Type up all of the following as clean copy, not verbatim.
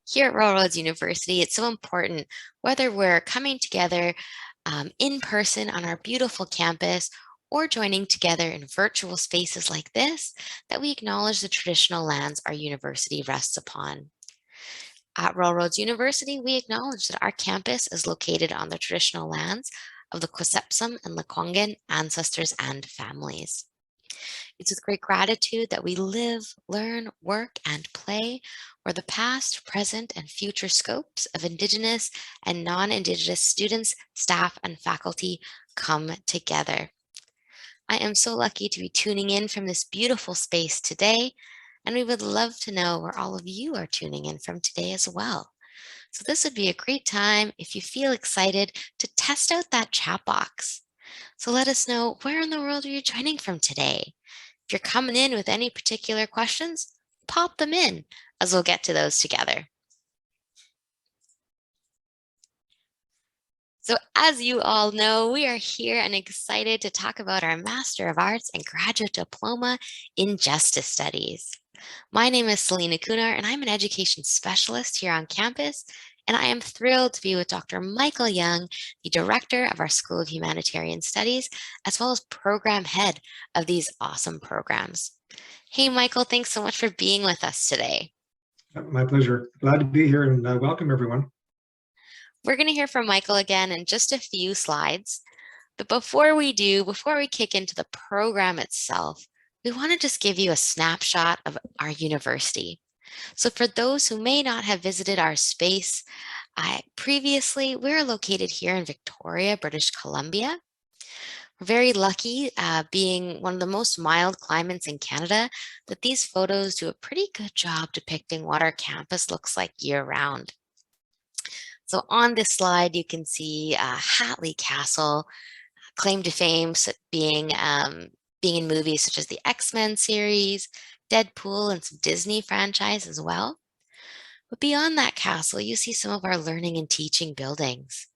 Here at Railroads University, it's so important, whether we're coming together in person on our beautiful campus or joining together in virtual spaces like this, that we acknowledge the traditional lands our university rests upon. At Railroads University, we acknowledge that our campus is located on the traditional lands of the Quisepsum and Lekwungen ancestors and families. It's with great gratitude that we live, learn, work, and play where the past, present, and future scopes of Indigenous and non-Indigenous students, staff, and faculty come together. I am so lucky to be tuning in from this beautiful space today, and we would love to know where all of you are tuning in from today as well. So this would be a great time if you feel excited to test out that chat box. So let us know, where in the world are you joining from today? If you're coming in with any particular questions, pop them in as we'll get to those together. So as you all know, we are here and excited to talk about our Master of Arts and Graduate Diploma in Justice Studies. My name is Selena Kunar, and I'm an education specialist here on campus, and I am thrilled to be with Dr. Michael Young, the director of our School of Humanitarian Studies, as well as program head of these awesome programs. Hey, Michael, thanks so much for being with us today. My pleasure. Glad to be here and welcome everyone. We're going to hear from Michael again in just a few slides. But before we kick into the program itself, we want to just give you a snapshot of our university. So for those who may not have visited our space previously, we're located here in Victoria, British Columbia. We're very lucky, being one of the most mild climates in Canada, that these photos do a pretty good job depicting what our campus looks like year-round. So on this slide, you can see Hatley Castle, claim to fame being in movies such as the X-Men series, Deadpool, and some Disney franchise as well. But beyond that castle, you see some of our learning and teaching buildings.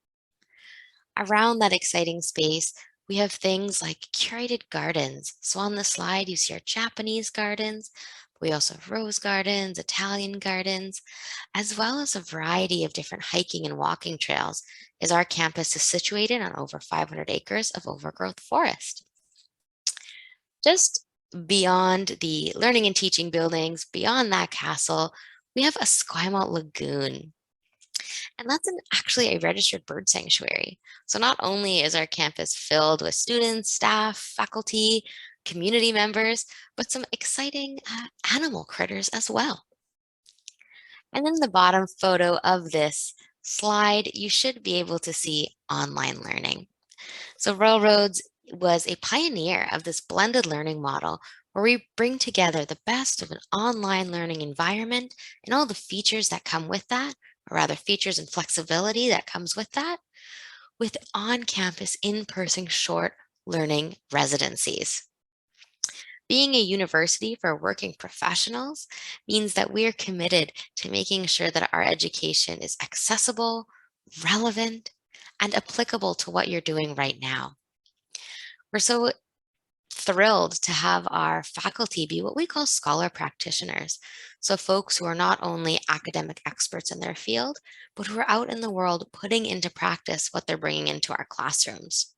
Around that exciting space, we have things like curated gardens. So on the slide, you see our Japanese gardens. We also have rose gardens, Italian gardens, as well as a variety of different hiking and walking trails, as our campus is situated on over 500 acres of overgrowth forest. Just beyond the learning and teaching buildings, beyond that castle, we have Esquimalt Lagoon. And that's actually a registered bird sanctuary. So not only is our campus filled with students, staff, faculty, community members, but some exciting animal critters as well. And then the bottom photo of this slide, you should be able to see online learning. So Railroads was a pioneer of this blended learning model where we bring together the best of an online learning environment and all the features that come with that, or rather features and flexibility that comes with that, with on-campus, in-person short learning residencies. Being a university for working professionals means that we are committed to making sure that our education is accessible, relevant, and applicable to what you're doing right now. We're so thrilled to have our faculty be what we call scholar practitioners. So folks who are not only academic experts in their field, but who are out in the world putting into practice what they're bringing into our classrooms.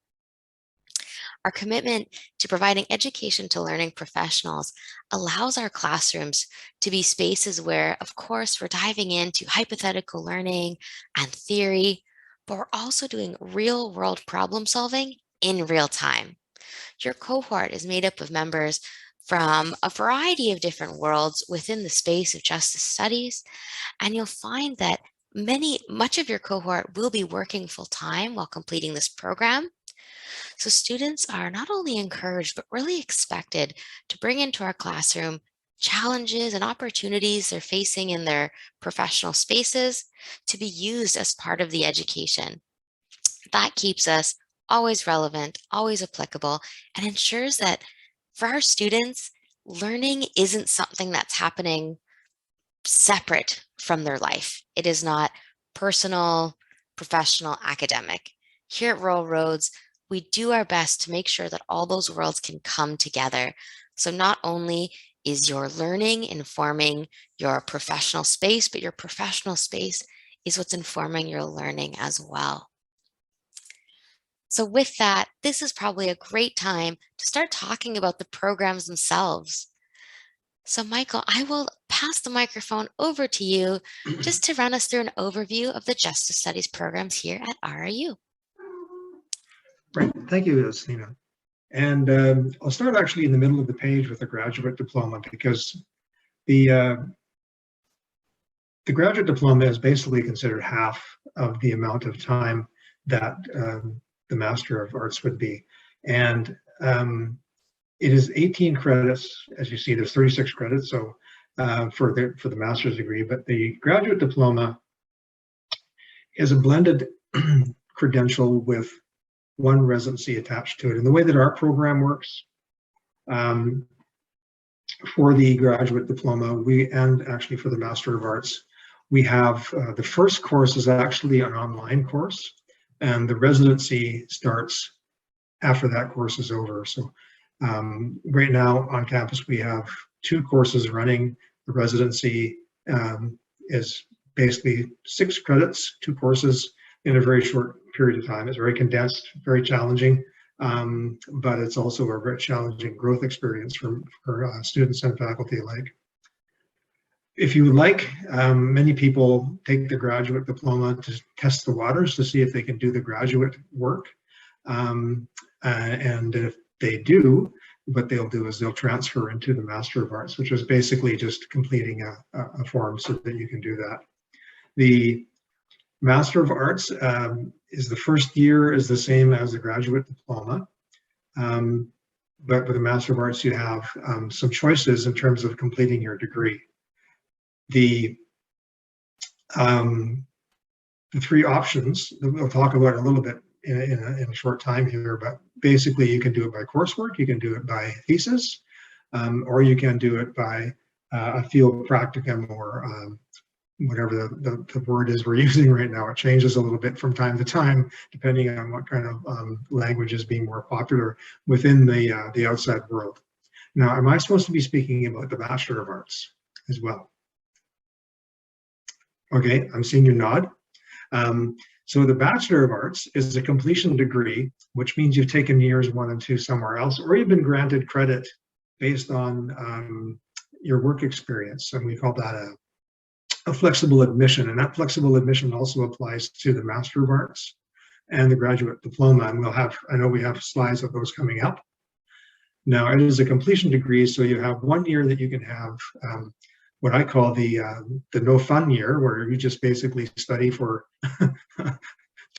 Our commitment to providing education to learning professionals allows our classrooms to be spaces where, of course, we're diving into hypothetical learning and theory, but we're also doing real world problem solving in real time. Your cohort is made up of members from a variety of different worlds within the space of justice studies, and you'll find that much of your cohort will be working full time while completing this program. So students are not only encouraged, but really expected to bring into our classroom challenges and opportunities they're facing in their professional spaces to be used as part of the education. That keeps us always relevant, always applicable, and ensures that for our students, learning isn't something that's happening separate from their life. It is not personal, professional, academic. Here at Railroads, we do our best to make sure that all those worlds can come together. So not only is your learning informing your professional space, but your professional space is what's informing your learning as well. So with that, this is probably a great time to start talking about the programs themselves. So Michael, I will pass the microphone over to you just to run us through an overview of the Justice Studies programs here at RIU. Right. Thank you, Selena. And I'll start actually in the middle of the page with a graduate diploma, because the graduate diploma is basically considered half of the amount of time that the Master of Arts would be. And it is 18 credits. As you see, there's 36 credits so for the master's degree, but the graduate diploma is a blended credential with one residency attached to it. And the way that our program works, for the graduate diploma, and actually for the Master of Arts, we have the first course is actually an online course, and the residency starts after that course is over. So right now on campus, we have 2 courses running. The residency is basically 6 credits, 2 courses in a very short period of time. It's very condensed, very challenging, but it's also a very challenging growth experience for students and faculty alike. If you would like, many people take the graduate diploma to test the waters to see if they can do the graduate work. And if they do, what they'll do is they'll transfer into the Master of Arts, which is basically just completing a form so that you can do that. The Master of Arts is the first year is the same as the graduate diploma. But with the Master of Arts, you have some choices in terms of completing your degree. The 3 options that we'll talk about a little bit in a short time here, but basically you can do it by coursework, you can do it by thesis, or you can do it by a field practicum, or whatever the word is we're using right now. It changes a little bit from time to time, depending on what kind of language is being more popular within the outside world. Now, am I supposed to be speaking about the Bachelor of Arts as well? Okay, I'm seeing you nod. So the Bachelor of Arts is a completion degree, which means you've taken years 1 and 2 somewhere else, or you've been granted credit based on your work experience, and we call that a flexible admission. And that flexible admission also applies to the Master of Arts and the graduate diploma. And I know we have slides of those coming up. Now, it is a completion degree, so you have 1 year that you can have what I call the no fun year, where you just basically study for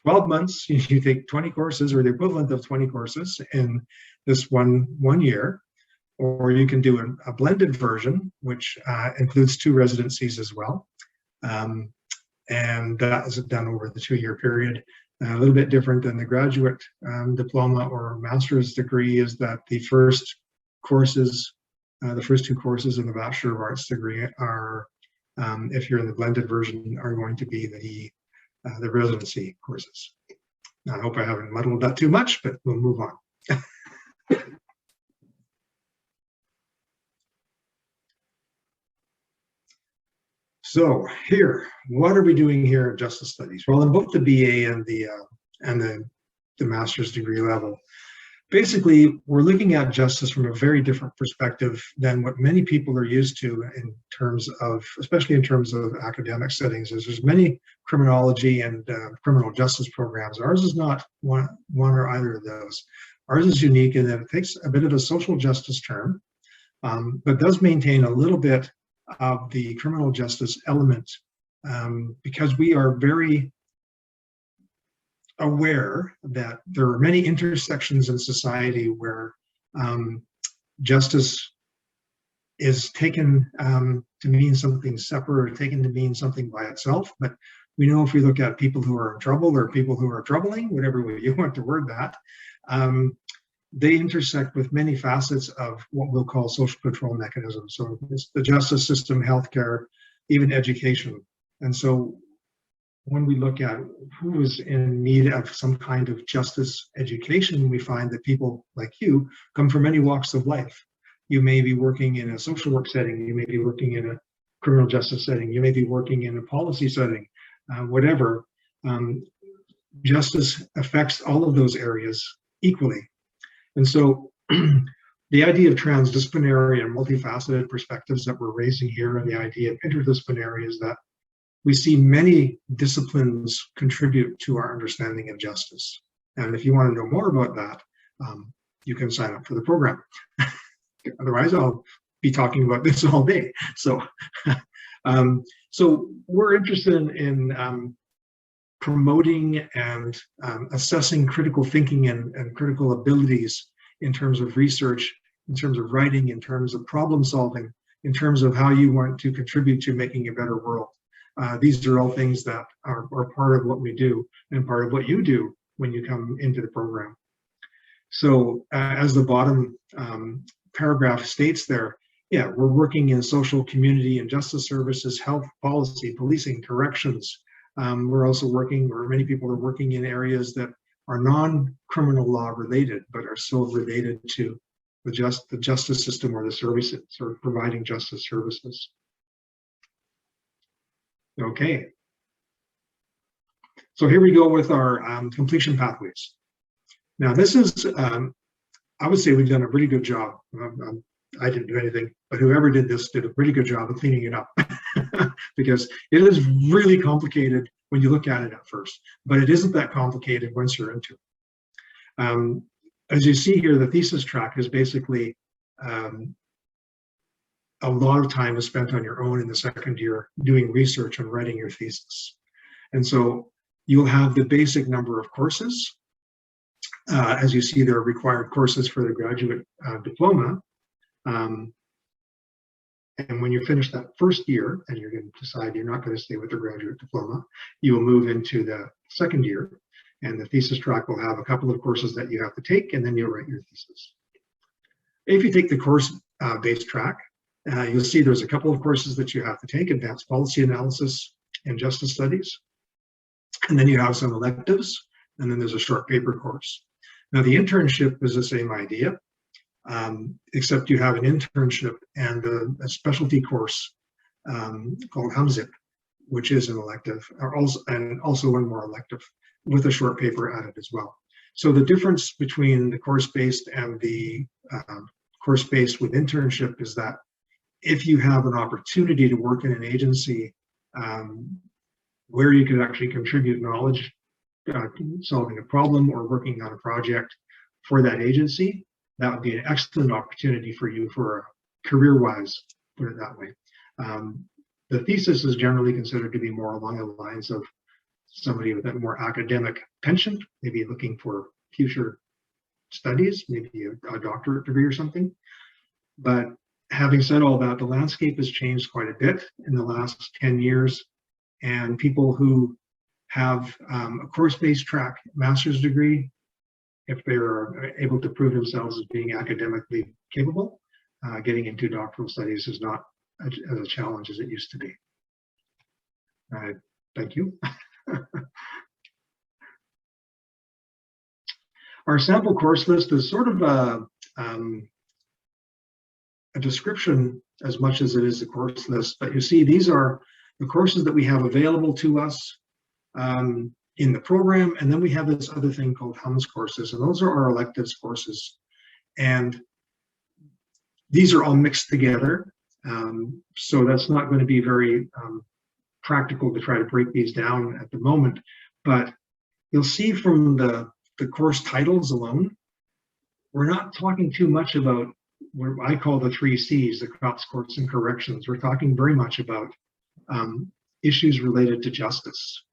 12 months. You take 20 courses, or the equivalent of 20 courses in this one year. Or you can do a blended version, which includes 2 residencies as well. And that is done over the 2-year period. A little bit different than the graduate diploma or master's degree is that the first 2 courses in the Bachelor of Arts degree are, if you're in the blended version, are going to be the residency courses. Now, I hope I haven't muddled that too much, but we'll move on. So here, what are we doing here at Justice Studies? Well, in both the BA and the master's degree level, basically, we're looking at justice from a very different perspective than what many people are used to in terms of, especially in terms of academic settings. There's many criminology and criminal justice programs. Ours is not one or either of those. Ours is unique in that it takes a bit of a social justice term, but does maintain a little bit of the criminal justice element, because we are very aware that there are many intersections in society where justice is taken to mean something separate, or taken to mean something by itself. But we know if we look at people who are in trouble, or people who are troubling, whatever way you want to word that, they intersect with many facets of what we'll call social control mechanisms. So it's the justice system, healthcare, even education. And so when we look at who is in need of some kind of justice education, we find that people like you come from many walks of life. You may be working in a social work setting. You may be working in a criminal justice setting. You may be working in a policy setting, whatever. Justice affects all of those areas equally. And so the idea of transdisciplinary and multifaceted perspectives that we're raising here, and the idea of interdisciplinary, is that we see many disciplines contribute to our understanding of justice. And if you want to know more about that, you can sign up for the program. Otherwise, I'll be talking about this all day. So, so we're interested in promoting and assessing critical thinking and critical abilities in terms of research, in terms of writing, in terms of problem solving, in terms of how you want to contribute to making a better world. These are all things that are part of what we do and part of what you do when you come into the program. So as the bottom paragraph states there, yeah, we're working in social, community, and justice services, health, policy, policing, corrections. We're also working, or many people are working in areas that are non-criminal law related, but are still related to the justice system or the services, or providing justice services. Okay. So here we go with our completion pathways. Now this is, I would say we've done a really good job. I didn't do anything, but whoever did this did a really good job of cleaning it up because it is really complicated when you look at it at first, but it isn't that complicated once you're into it. As you see here, the thesis track is basically a lot of time is spent on your own in the second year doing research and writing your thesis. And so you'll have the basic number of courses. As you see, there are required courses for the graduate diploma. And when you finish that first year and you're going to decide you're not going to stay with the graduate diploma, you will move into the second year, and the thesis track will have a couple of courses that you have to take, and then you'll write your thesis. If you take the course-based track, you'll see there's a couple of courses that you have to take: advanced policy analysis and justice studies. And then you have some electives, and then there's a short paper course. Now the internship is the same idea, except you have an internship and a specialty course called HumZip, which is an elective, and also one more elective with a short paper added as well. So the difference between the course-based and the course-based with internship is that if you have an opportunity to work in an agency where you could actually contribute knowledge, solving a problem or working on a project for that agency, that would be an excellent opportunity for you for career-wise, put it that way. The thesis is generally considered to be more along the lines of somebody with a more academic penchant, maybe looking for future studies, maybe a doctorate degree or something. But having said all that, the landscape has changed quite a bit in the last 10 years, and people who have a course-based track master's degree, if they're able to prove themselves as being academically capable, getting into doctoral studies is not as a challenge as it used to be. Thank you. Our sample course list is sort of a description as much as it is a course list, but you see these are the courses that we have available to us in the program, and then we have this other thing called HUMS courses, and those are our electives courses. And these are all mixed together, so that's not going to be very practical to try to break these down at the moment, but you'll see from the course titles alone, we're not talking too much about what I call the 3 C's, the crops, courts, and corrections. We're talking very much about issues related to justice.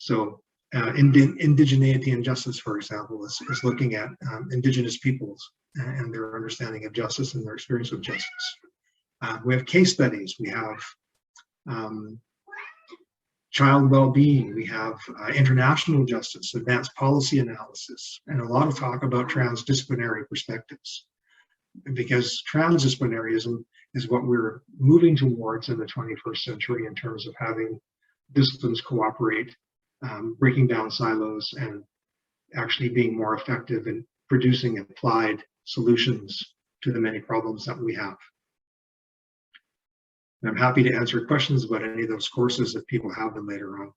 So indigeneity and justice, for example, is looking at indigenous peoples and their understanding of justice and their experience with justice. We have case studies, we have child well-being, we have international justice, advanced policy analysis, and a lot of talk about transdisciplinary perspectives. Because transdisciplinarism is what we're moving towards in the 21st century in terms of having disciplines cooperate, breaking down silos, and actually being more effective in producing applied solutions to the many problems that we have. And I'm happy to answer questions about any of those courses if people have them later on.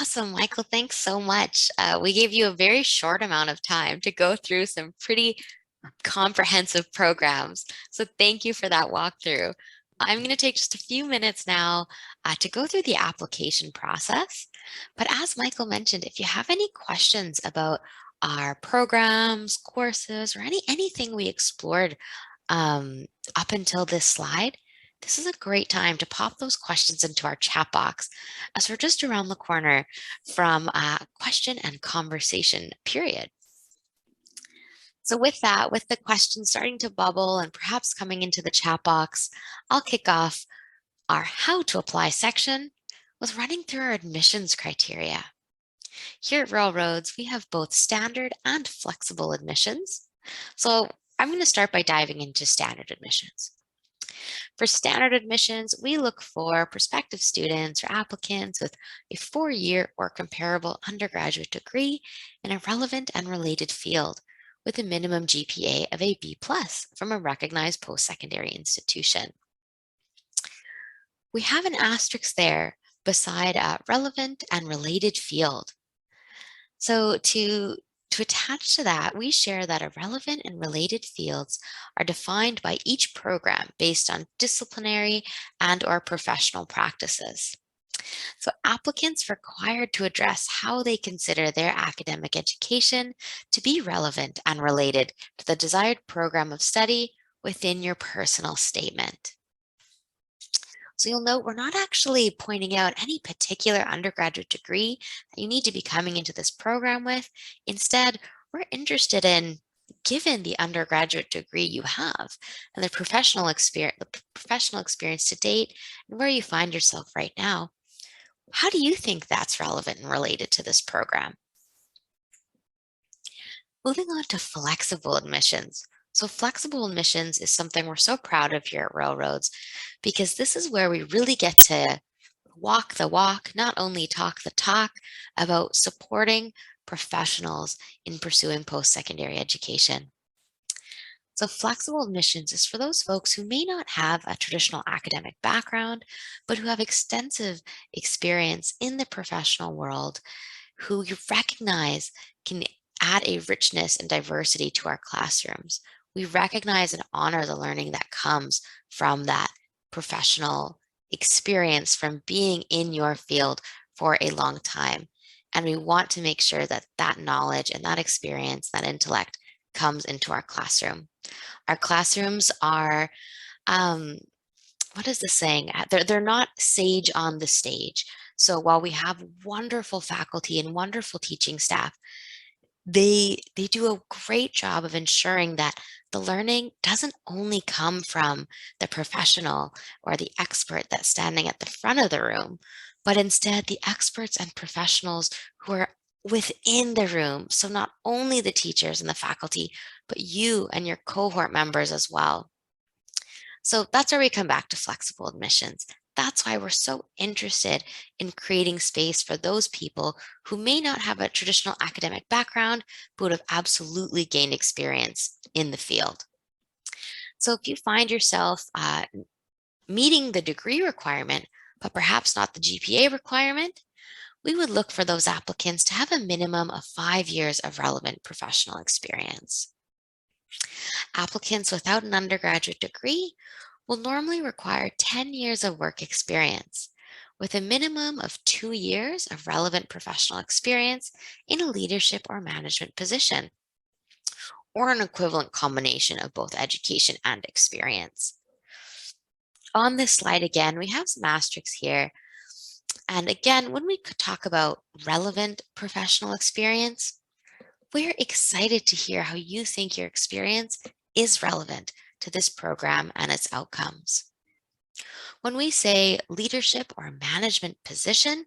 Awesome, Michael. Thanks so much. We gave you a very short amount of time to go through some pretty comprehensive programs. So thank you for that walkthrough. I'm going to take just a few minutes now to go through the application process. But as Michael mentioned, if you have any questions about our programs, courses, or anything we explored up until this slide, this is a great time to pop those questions into our chat box, as we're just around the corner from question and conversation period. So with that, with the questions starting to bubble and perhaps coming into the chat box, I'll kick off our how to apply section with running through our admissions criteria. Here at Railroads, we have both standard and flexible admissions. So I'm going to start by diving into standard admissions. For standard admissions, we look for prospective students or applicants with a 4-year or comparable undergraduate degree in a relevant and related field, with a minimum GPA of a B+ from a recognized post-secondary institution. We have an asterisk there beside relevant and related field. So to attach to that, we share that a relevant and related fields are defined by each program based on disciplinary and/or professional practices. So applicants required to address how they consider their academic education to be relevant and related to the desired program of study within your personal statement. So you'll note we're not actually pointing out any particular undergraduate degree that you need to be coming into this program with. Instead, we're interested in, given the undergraduate degree you have and the professional experience to date and where you find yourself right now, how do you think that's relevant and related to this program? Moving on to flexible admissions. So flexible admissions is something we're so proud of here at Railroads, because this is where we really get to walk the walk, not only talk the talk about supporting professionals in pursuing post-secondary education. So flexible admissions is for those folks who may not have a traditional academic background, but who have extensive experience in the professional world, who you recognize can add a richness and diversity to our classrooms. We recognize and honor the learning that comes from that professional experience, from being in your field for a long time. And we want to make sure that that knowledge and that experience, that intellect, comes into our classroom. Our classrooms are, what is the saying? They're not sage on the stage. So while we have wonderful faculty and wonderful teaching staff, they do a great job of ensuring that the learning doesn't only come from the professional or the expert that's standing at the front of the room, but instead the experts and professionals who are within the room. So not only the teachers and the faculty, but you and your cohort members as well. So that's where we come back to flexible admissions. That's why we're so interested in creating space for those people who may not have a traditional academic background, but would have absolutely gained experience in the field. So if you find yourself meeting the degree requirement, but perhaps not the GPA requirement, we would look for those applicants to have a minimum of 5 years of relevant professional experience. Applicants without an undergraduate degree will normally require 10 years of work experience, with a minimum of 2 years of relevant professional experience in a leadership or management position, or an equivalent combination of both education and experience. On this slide again, we have some asterisks here. And again, when we could talk about relevant professional experience, we're excited to hear how you think your experience is relevant to this program and its outcomes. When we say leadership or management position,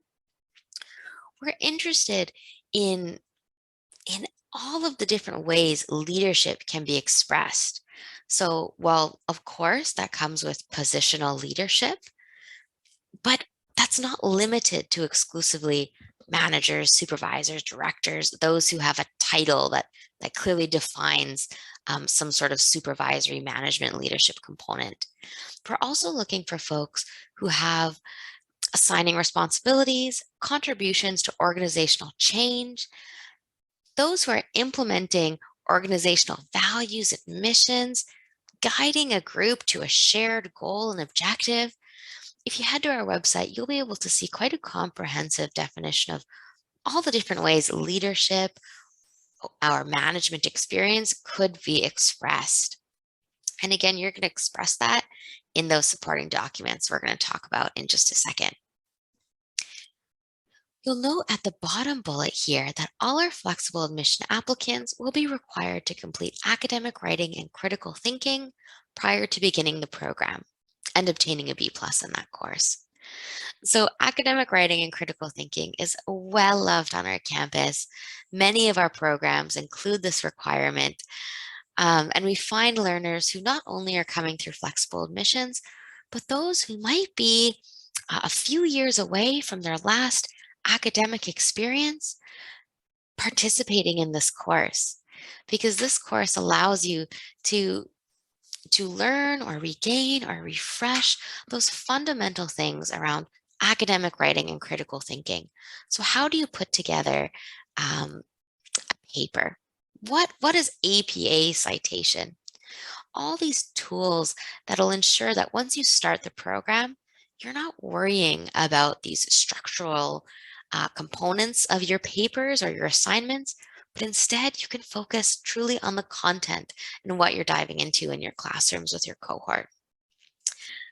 we're interested in all of the different ways leadership can be expressed. So while of course that comes with positional leadership, but that's not limited to exclusively managers, supervisors, directors, those who have a title that that clearly defines some sort of supervisory management leadership component. We're also looking for folks who have assigning responsibilities, contributions to organizational change, those who are implementing organizational values and missions, guiding a group to a shared goal and objective. If you head to our website, you'll be able to see quite a comprehensive definition of all the different ways leadership, our management experience could be expressed. And again, you're going to express that in those supporting documents we're going to talk about in just a second. You'll note at the bottom bullet here that all our flexible admission applicants will be required to complete academic writing and critical thinking prior to beginning the program and obtaining a B+ in that course. So academic writing and critical thinking is well loved on our campus. Many of our programs include this requirement, and we find learners who not only are coming through flexible admissions, but those who might be a few years away from their last academic experience participating in this course, because this course allows you to learn or regain or refresh those fundamental things around academic writing and critical thinking. So how do you put together a paper? What is APA citation? All these tools that'll ensure that once you start the program, you're not worrying about these structural components of your papers or your assignments, but instead you can focus truly on the content and what you're diving into in your classrooms with your cohort.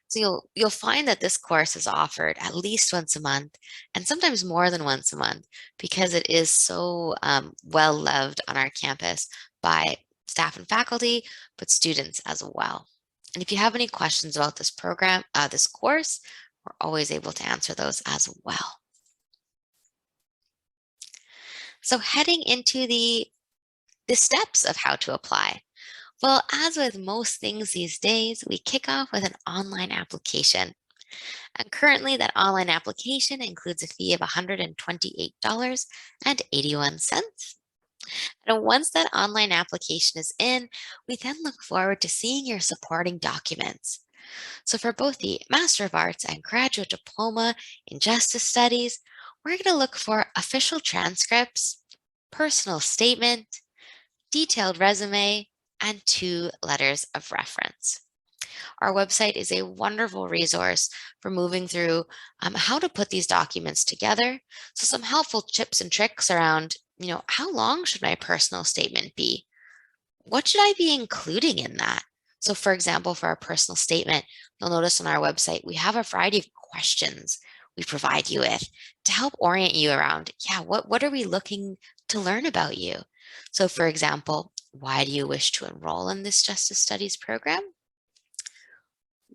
So you'll find that this course is offered at least once a month and sometimes more than once a month because it is so well loved on our campus by staff and faculty, but students as well. And if you have any questions about this program, this course, we're always able to answer those as well. So heading into the steps of how to apply. Well, as with most things these days, we kick off with an online application. And currently that online application includes a fee of $128.81. And once that online application is in, we then look forward to seeing your supporting documents. So for both the Master of Arts and Graduate Diploma in Justice Studies, we're going to look for official transcripts, personal statement, detailed resume, and 2 letters of reference. Our website is a wonderful resource for moving through how to put these documents together. So some helpful tips and tricks around, how long should my personal statement be? What should I be including in that? So for example, for our personal statement, you'll notice on our website, we have a variety of questions we provide you with to help orient you around, what are we looking to learn about you? So for example, why do you wish to enroll in this Justice Studies program?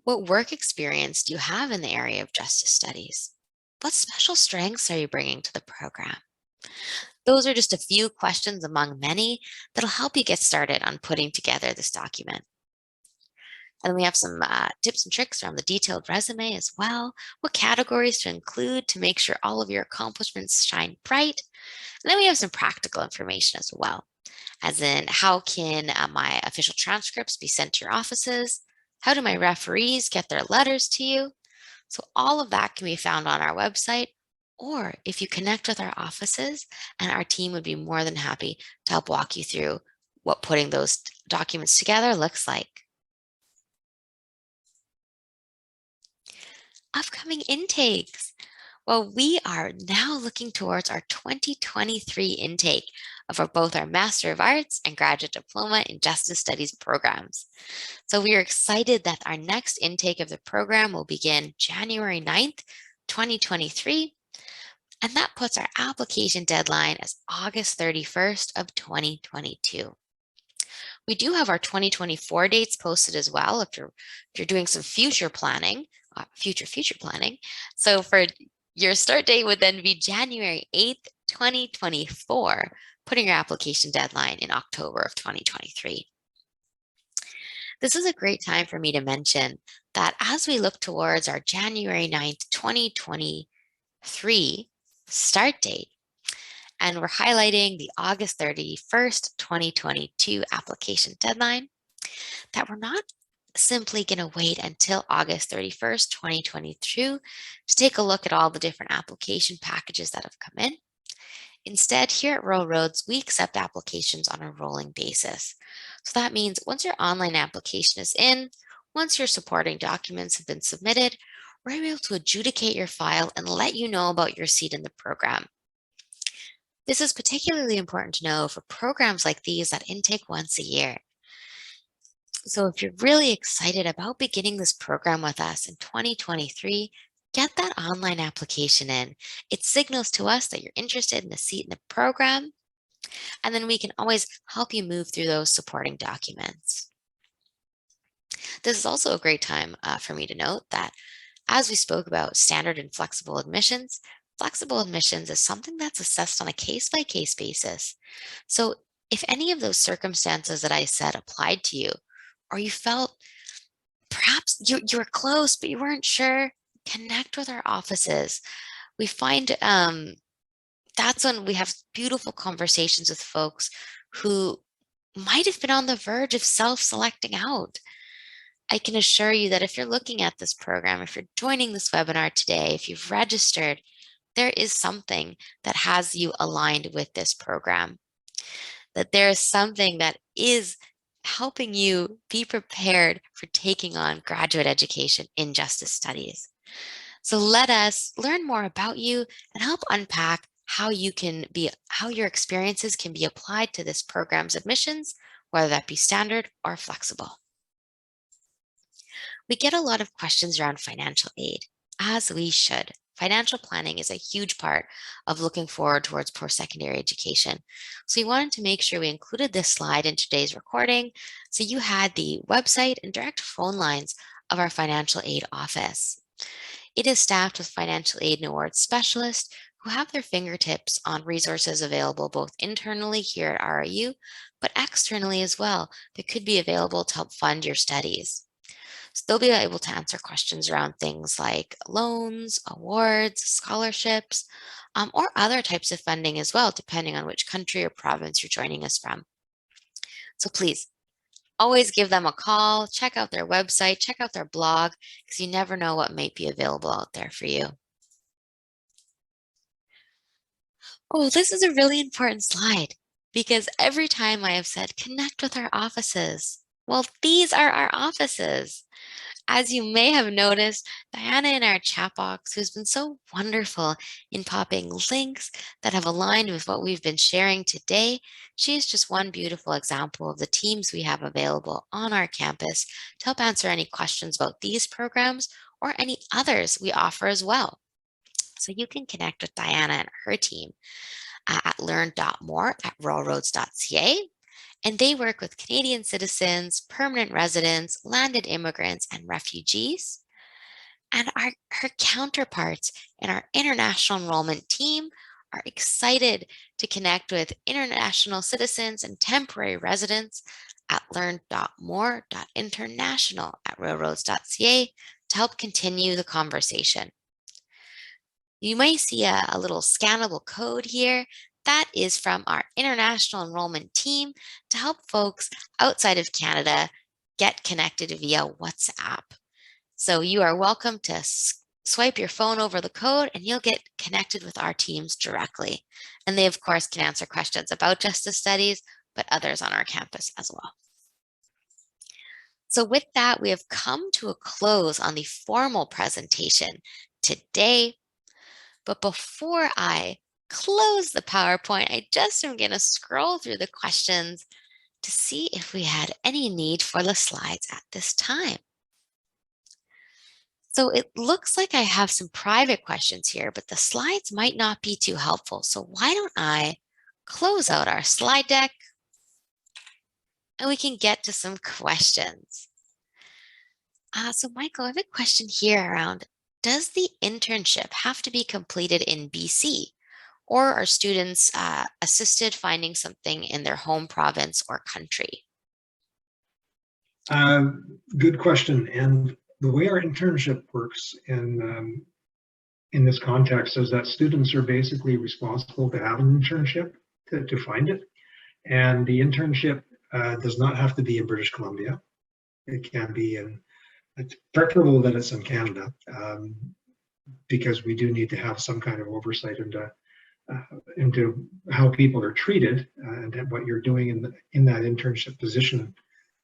What work experience do you have in the area of Justice Studies? What special strengths are you bringing to the program? Those are just a few questions among many that'll help you get started on putting together this document. And then we have some tips and tricks around the detailed resume as well, what categories to include to make sure all of your accomplishments shine bright. And then we have some practical information as well, as in how can my official transcripts be sent to your offices? How do my referees get their letters to you? So all of that can be found on our website, or if you connect with our offices, and our team would be more than happy to help walk you through what putting those documents together looks like. Upcoming intakes. Well, we are now looking towards our 2023 intake of both our Master of Arts and Graduate Diploma in Justice Studies programs. So we are excited that our next intake of the program will begin January 9th, 2023. And that puts our application deadline as August 31st of 2022. We do have our 2024 dates posted as well if you're doing some future planning, future planning. So for your start date would then be January 8th, 2024, putting your application deadline in October of 2023. This is a great time for me to mention that as we look towards our January 9th, 2023 start date, And we're highlighting the August 31st, 2022 application deadline, that we're not simply going to wait until August 31st, 2022 to take a look at all the different application packages that have come in. Instead, here at Rural Roads, we accept applications on a rolling basis. So that means once your online application is in, once your supporting documents have been submitted, we're able to adjudicate your file and let you know about your seat in the program. This is particularly important to know for programs like these that intake once a year. So if you're really excited about beginning this program with us in 2023, get that online application in. It signals to us that you're interested in a seat in the program, and then we can always help you move through those supporting documents. This is also a great time for me to note that as we spoke about standard and flexible admissions is something that's assessed on a case-by-case basis. So if any of those circumstances that I said applied to you, or you felt perhaps you were close, but you weren't sure, connect with our offices. We find that's when we have beautiful conversations with folks who might have been on the verge of self-selecting out. I can assure you that if you're looking at this program, if you're joining this webinar today, if you've registered, there is something that has you aligned with this program, that there is something that is helping you be prepared for taking on graduate education in justice studies. So let us learn more about you and help unpack how your experiences can be applied to this program's admissions, whether that be standard or flexible. We get a lot of questions around financial aid, as we should. Financial planning is a huge part of looking forward towards post-secondary education. So we wanted to make sure we included this slide in today's recording so you had the website and direct phone lines of our financial aid office. It is staffed with financial aid and awards specialists who have their fingertips on resources available both internally here at RIU, but externally as well that could be available to help fund your studies. So they'll be able to answer questions around things like loans, awards, scholarships, or other types of funding as well, depending on which country or province you're joining us from. So please, always give them a call, check out their website, check out their blog, because you never know what might be available out there for you. Oh, this is a really important slide because every time I have said, connect with our offices. Well, these are our offices. As you may have noticed, Diana in our chat box, who's been so wonderful in popping links that have aligned with what we've been sharing today, she is just one beautiful example of the teams we have available on our campus to help answer any questions about these programs or any others we offer as well. So you can connect with Diana and her team at learn.more@ruralroads.ca. And they work with Canadian citizens, permanent residents, landed immigrants, and refugees. And her counterparts in our international enrollment team are excited to connect with international citizens and temporary residents at learn.more.international@ruralroads.ca to help continue the conversation. You may see a little scannable code here. That is from our international enrollment team to help folks outside of Canada get connected via WhatsApp. So you are welcome to swipe your phone over the code and you'll get connected with our teams directly. And they, of course, can answer questions about justice studies, but others on our campus as well. So with that, we have come to a close on the formal presentation today. But before I close the PowerPoint, I just am going to scroll through the questions to see if we had any need for the slides at this time. So it looks like I have some private questions here, but the slides might not be too helpful. So why don't I close out our slide deck and we can get to some questions. So Michael, I have a question here around, does the internship have to be completed in BC? Or are students assisted finding something in their home province or country? Good question. And the way our internship works in in this context is that students are basically responsible to have an internship, to find it. And the internship does not have to be in British Columbia. It can be in, it's preferable that it's in Canada, because we do need to have some kind of oversight into how people are treated and what you're doing in that internship position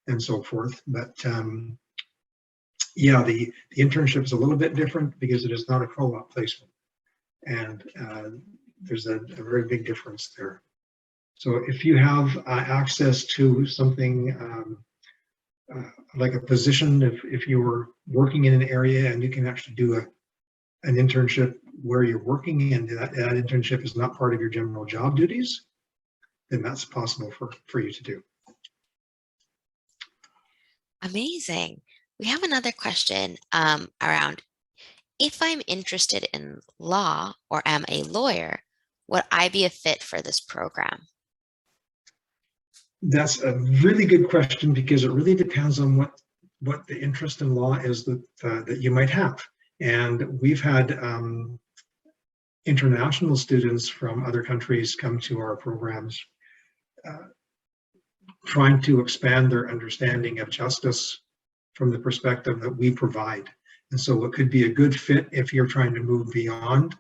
and so forth. But yeah, the internship is a little bit different because it is not a co-op placement, and there's a very big difference there. So if you have access to something like a position, if you were working in an area and you can actually do an internship where you're working and that internship is not part of your general job duties, then that's possible for you to do. Amazing. We have another question around, if I'm interested in law or am a lawyer, would I be a fit for this program? That's a really good question because it really depends on what the interest in law is that you might have. And we've had international students from other countries come to our programs trying to expand their understanding of justice from the perspective that we provide. And so it could be a good fit if you're trying to move beyond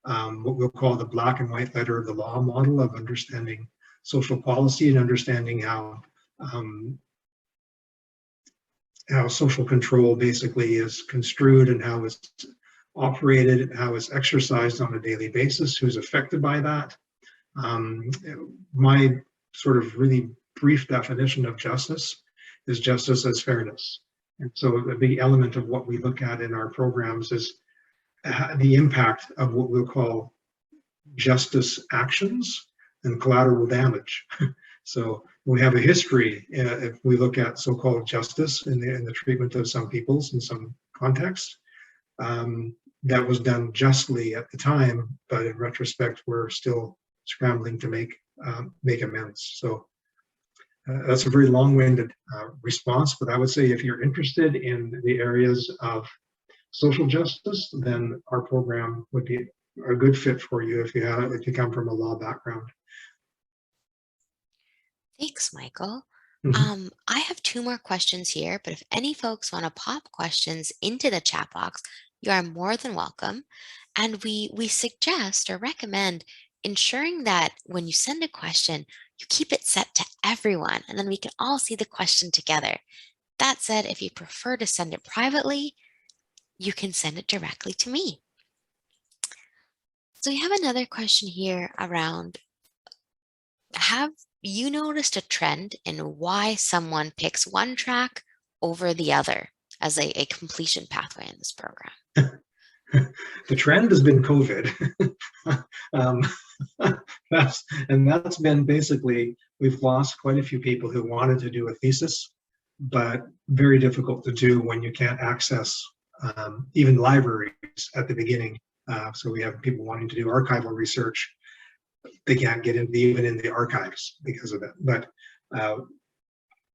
what we'll call the black and white letter of the law model of understanding social policy and understanding how social control basically is construed and how it's operated and how it's exercised on a daily basis, who's affected by that. My sort of really brief definition of justice is justice as fairness. And so a big element of what we look at in our programs is the impact of what we'll call justice actions and collateral damage. So we have a history, if we look at so-called justice in the treatment of some peoples in some context, that was done justly at the time, but in retrospect, we're still scrambling to make amends. So that's a very long-winded response, but I would say if you're interested in the areas of social justice, then our program would be a good fit for you if you come from a law background. Thanks, Michael. Mm-hmm. I have two more questions here, but if any folks want to pop questions into the chat box, you are more than welcome. And we suggest or recommend ensuring that when you send a question, you keep it set to everyone, and then we can all see the question together. That said, if you prefer to send it privately, you can send it directly to me. So we have another question here around, have you noticed a trend in why someone picks one track over the other as a completion pathway in this program? The trend has been COVID. That's been basically, we've lost quite a few people who wanted to do a thesis, but very difficult to do when you can't access even libraries at the beginning. So we have people wanting to do archival research. They can't get even in the archives because of that. But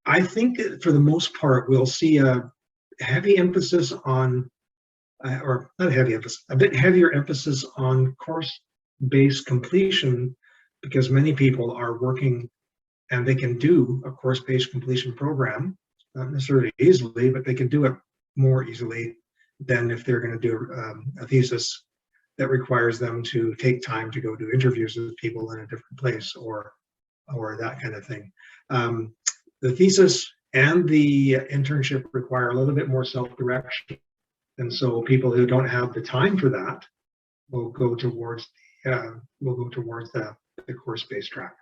I think that for the most part, we'll see a heavy emphasis on, or not heavy emphasis, a bit heavier emphasis on course-based completion, because many people are working and they can do a course-based completion program, not necessarily easily, but they can do it more easily than if they're going to do a thesis that requires them to take time to go do interviews with people in a different place or that kind of thing. The thesis and the internship require a little bit more self-direction. And so people who don't have the time for that will go towards the course-based track.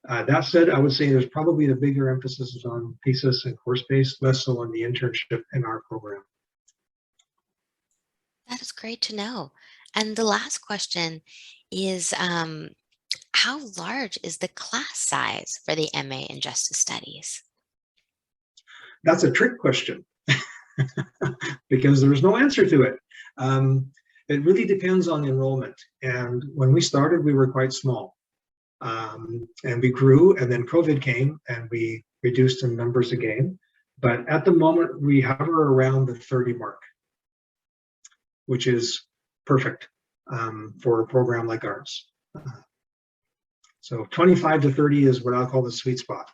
That said, I would say there's probably the bigger emphasis on thesis and course-based, less so on the internship in our program. That is great to know. And the last question is, how large is the class size for the MA in Justice Studies? That's a trick question because there's no answer to it. It really depends on enrollment. And when we started, we were quite small. And we grew, and then COVID came and we reduced in numbers again. But at the moment, we hover around the 30 mark, which is perfect for a program like ours. So 25 to 30 is what I'll call the sweet spot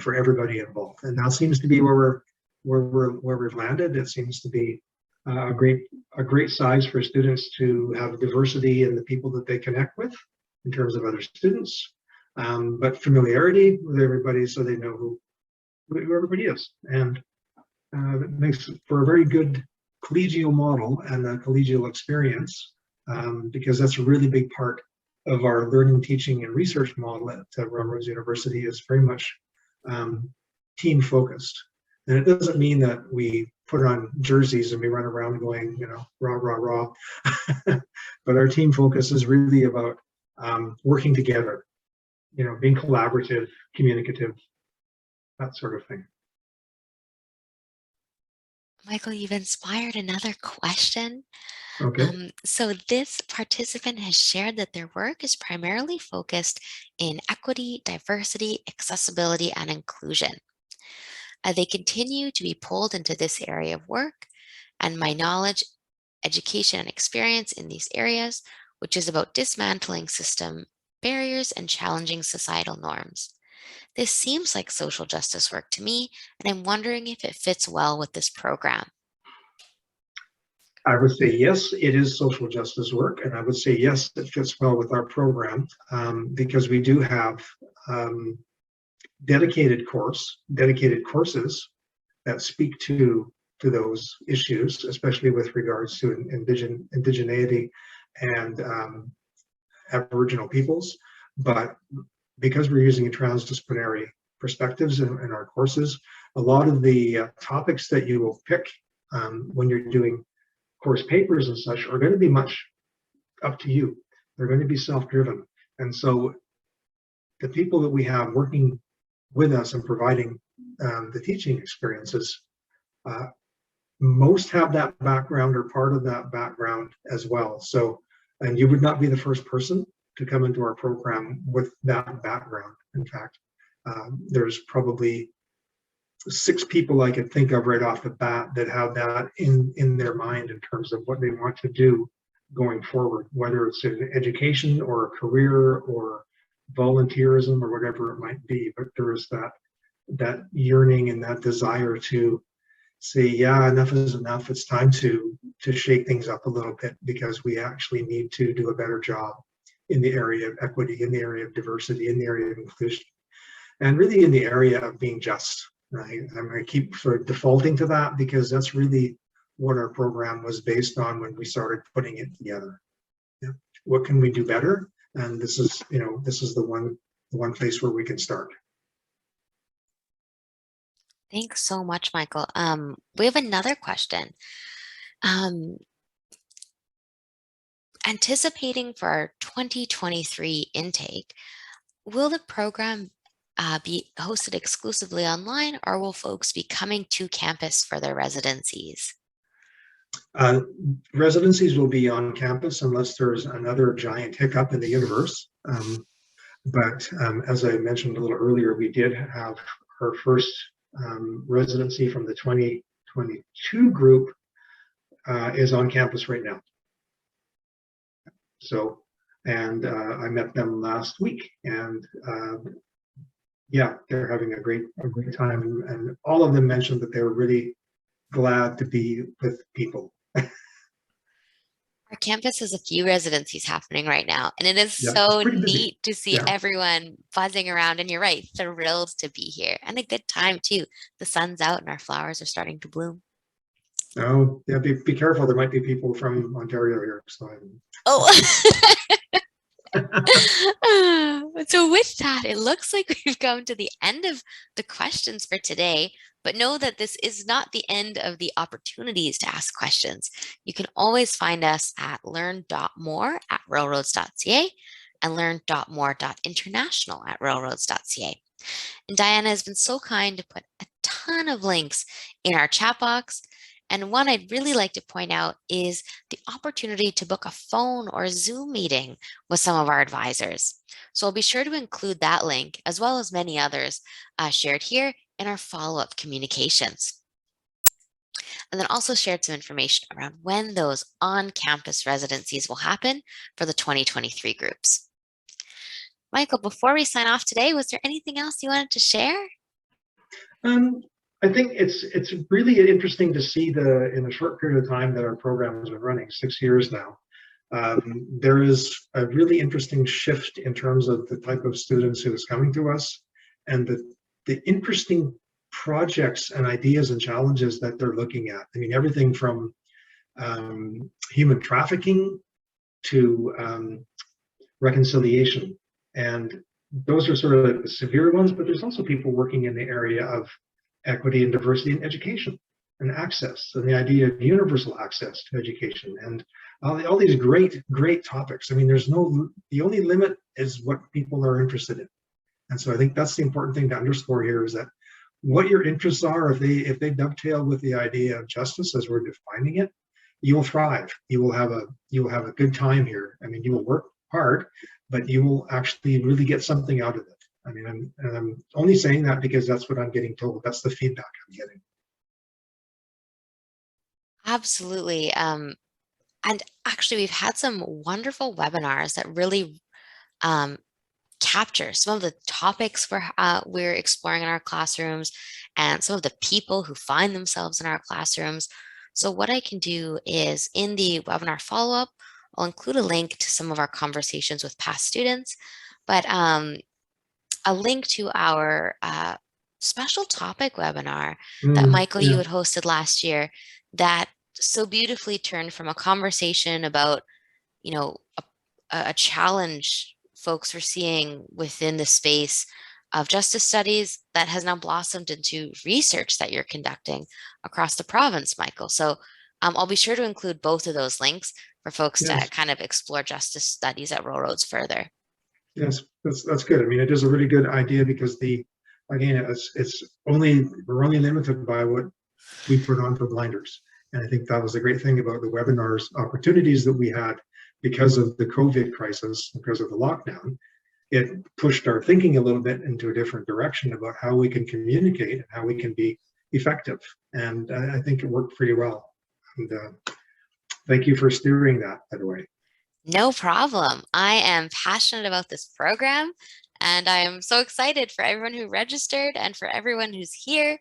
for everybody involved, and that seems to be where we've landed. It seems to be a great size for students to have diversity in the people that they connect with in terms of other students, but familiarity with everybody so they know who everybody is, and it makes for a very good collegial model and a collegial experience, because that's a really big part of our learning, teaching, and research model at Railroads University is very much team focused. And it doesn't mean that we put on jerseys and we run around going, you know, rah, rah, rah. But our team focus is really about working together, you know, being collaborative, communicative, that sort of thing. Michael, you've inspired another question. Okay. So this participant has shared that their work is primarily focused in equity, diversity, accessibility, and inclusion. They continue to be pulled into this area of work, and my knowledge, education, and experience in these areas, which is about dismantling system barriers and challenging societal norms. This seems like social justice work to me, and I'm wondering if it fits well with this program. I would say yes, it is social justice work, and I would say yes, it fits well with our program, because we do have dedicated courses that speak to those issues, especially with regards to indigeneity and Aboriginal peoples. But because we're using transdisciplinary perspectives in our courses, a lot of the topics that you will pick when you're doing course papers and such are going to be much up to you. They're going to be self-driven. And so the people that we have working with us and providing the teaching experiences, most have that background or part of that background as well. So, and you would not be the first person to come into our program with that background. In fact, there's probably 6 people I could think of right off the bat that have that in their mind in terms of what they want to do going forward, whether it's in education or a career or volunteerism or whatever it might be. But there is that yearning and that desire to say, yeah, enough is enough. It's time to shake things up a little bit, because we actually need to do a better job in the area of equity, in the area of diversity, in the area of inclusion, and really in the area of being just. I'm going to keep sort of defaulting to that because that's really what our program was based on when we started putting it together. Yeah. What can we do better? And this is, you know, this is the one place where we can start. Thanks so much, Michael. We have another question. Anticipating for our 2023 intake, will the program be hosted exclusively online, or will folks be coming to campus for their residencies? Residencies will be on campus unless there's another giant hiccup in the universe. But as I mentioned a little earlier, we did have our first residency from the 2022 group is on campus right now. So, and I met them last week, and yeah, they're having a great time, and all of them mentioned that they were really glad to be with people. Our campus has a few residencies happening right now, and it is Yeah, so pretty busy. neat to see Yeah. everyone buzzing around. And you're right, thrilled to be here, and a good time too. The sun's out and our flowers are starting to bloom. Oh, yeah, be careful. There might be people from Ontario here. So Oh, so with that, it looks like we've come to the end of the questions for today, but know that this is not the end of the opportunities to ask questions. You can always find us at learn.more@railroads.ca and learn.more.international@railroads.ca. And Diana has been so kind to put a ton of links in our chat box. And one I'd really like to point out is the opportunity to book a phone or a Zoom meeting with some of our advisors. So I'll be sure to include that link, as well as many others shared here in our follow-up communications. and then also shared some information around when those on-campus residencies will happen for the 2023 groups. Michael, before we sign off today, was there anything else you wanted to share? Um, I think it's really interesting to see in a short period of time that our program has been running, 6 years now. There is a really interesting shift in terms of the type of students who is coming to us and the interesting projects and ideas and challenges that they're looking at. I mean, everything from human trafficking to reconciliation. And those are sort of the severe ones, but there's also people working in the area of equity and diversity in education and access, and the idea of universal access to education, and all these great topics. I mean, the only limit is what people are interested in. And so I think that's the important thing to underscore here, is that what your interests are, if they dovetail with the idea of justice as we're defining it, you will thrive. You will have a good time here. I mean, you will work hard, but you will actually really get something out of it. I mean, I'm only saying that because that's what I'm getting told. That's the feedback I'm getting. Absolutely. And actually, we've had some wonderful webinars that really capture some of the topics we're exploring in our classrooms and some of the people who find themselves in our classrooms. So what I can do is, in the webinar follow-up, I'll include a link to some of our conversations with past students, but a link to our special topic webinar that Michael, you had hosted last year, that so beautifully turned from a conversation about, you know, a challenge folks are seeing within the space of justice studies that has now blossomed into research that you're conducting across the province, Michael. So I'll be sure to include both of those links for folks to kind of explore justice studies at Rural Roads further. Yes, that's good. I mean, it is a really good idea because again, we're only limited by what we put on for blinders. And I think that was the great thing about the webinars opportunities that we had because of the COVID crisis, because of the lockdown. It pushed our thinking a little bit into a different direction about how we can communicate and how we can be effective. And I think it worked pretty well. And thank you for steering that, by the way. No problem. I am passionate about this program, and I am so excited for everyone who registered and for everyone who's here.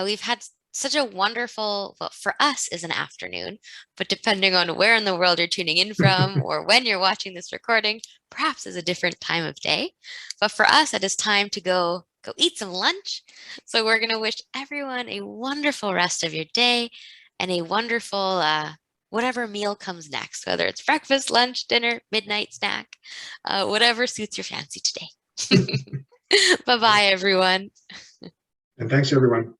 We've had such a wonderful, well, for us is an afternoon, but depending on where in the world you're tuning in from or when you're watching this recording, perhaps is a different time of day. But for us, it is time to go eat some lunch. So we're going to wish everyone a wonderful rest of your day and a wonderful whatever meal comes next, whether it's breakfast, lunch, dinner, midnight snack, whatever suits your fancy today. Bye-bye, everyone. And thanks, everyone.